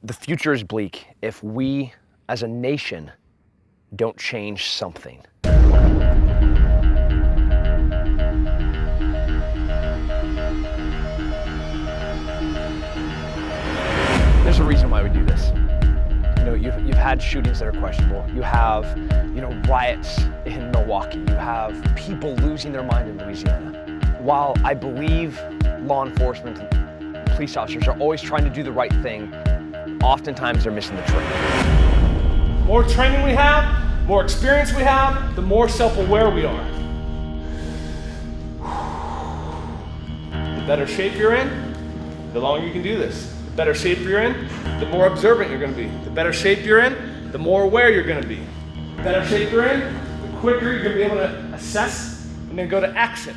The future is bleak if we, as a nation, don't change something. There's a reason why we do this. You know, you've had shootings that are questionable. You have, riots in Milwaukee. You have people losing their mind in Louisiana. While I believe law enforcement and police officers are always trying to do the right thing, oftentimes they're missing the trick. The more training we have, more experience we have, the more self-aware we are. The better shape you're in, the longer you can do this. The better shape you're in, the more observant you're going to be. The better shape you're in, the more aware you're going to be. The better shape you're in, the quicker you're going to be able to assess and then go to action.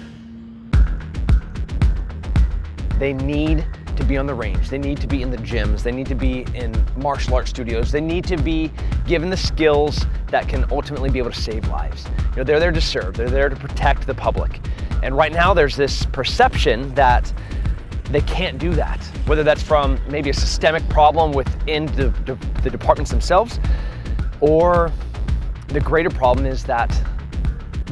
They need to be on the range. They need to be in the gyms. They need to be in martial arts studios. They need to be given the skills that can ultimately be able to save lives. They're there to serve. They're there to protect the public. And right now there's this perception that they can't do that, whether that's from maybe a systemic problem within the departments themselves, or the greater problem is that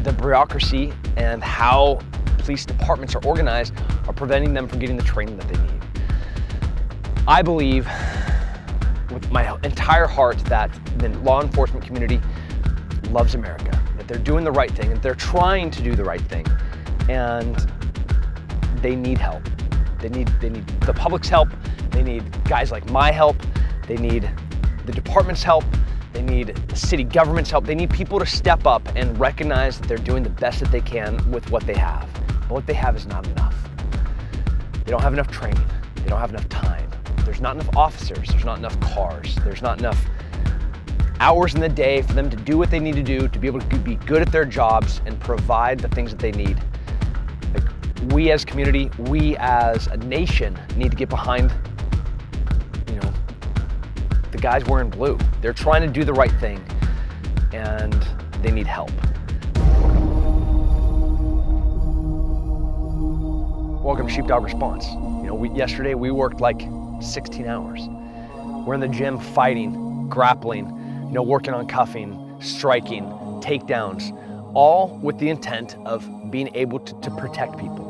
the bureaucracy and how police departments are organized are preventing them from getting the training that they need. I believe with my entire heart that the law enforcement community loves America, that they're doing the right thing, and they're trying to do the right thing, and they need help. They need the public's help. They need guys like my help. They need the department's help. They need the city government's help. They need people to step up and recognize that they're doing the best that they can with what they have. But what they have is not enough. They don't have enough training. They don't have enough time. There's not enough officers. There's not enough cars. There's not enough hours in the day for them to do what they need to do to be able to be good at their jobs and provide the things that they need. We as a community, we as a nation need to get behind, the guys wearing blue. They're trying to do the right thing and they need help. Welcome to Sheepdog Response. Yesterday we worked like 16 hours. We're in the gym fighting, grappling, working on cuffing, striking, takedowns, all with the intent of being able to protect people.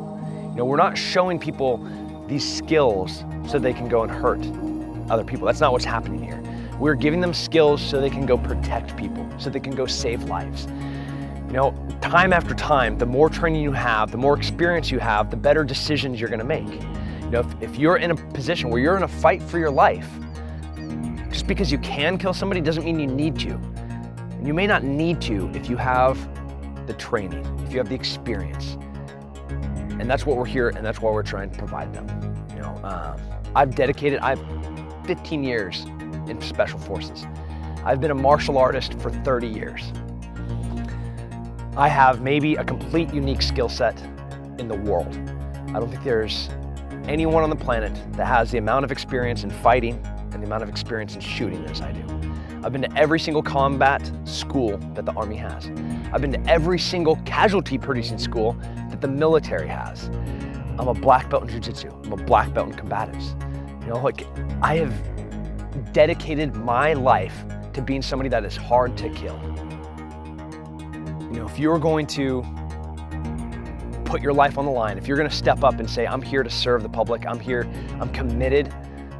We're not showing people these skills so they can go and hurt other people. That's not what's happening here. We're giving them skills so they can go protect people, so they can go save lives. Time after time, the more training you have, the more experience you have, the better decisions you're gonna make. If you're in a position where you're in a fight for your life, just because you can kill somebody doesn't mean you need to. And you may not need to if you have the training, if you have the experience. And that's what we're here, and that's why we're trying to provide them. I've 15 years in special forces. I've been a martial artist for 30 years. I have maybe a complete unique skill set in the world. I don't think there's anyone on the planet that has the amount of experience in fighting and the amount of experience in shooting as I do. I've been to every single combat school that the Army has. I've been to every single casualty producing school that the military has. I'm a black belt in jiu-jitsu. I'm a black belt in combatives. I have dedicated my life to being somebody that is hard to kill. If you're going to put your life on the line, if you're going to step up and say, I'm here to serve the public, I'm committed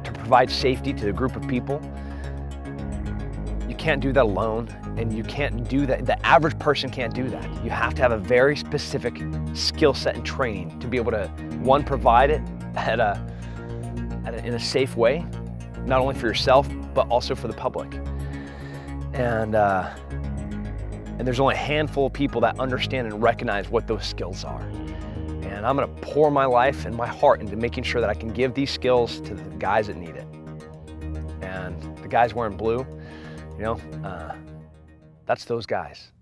to provide safety to a group of people, you can't do that alone, and you can't do that. The average person can't do that. You have to have a very specific skill set and training to be able to, one, provide it in a safe way, not only for yourself, but also for the public. And there's only a handful of people that understand and recognize what those skills are. And I'm gonna pour my life and my heart into making sure that I can give these skills to the guys that need it. And the guys wearing blue, that's those guys.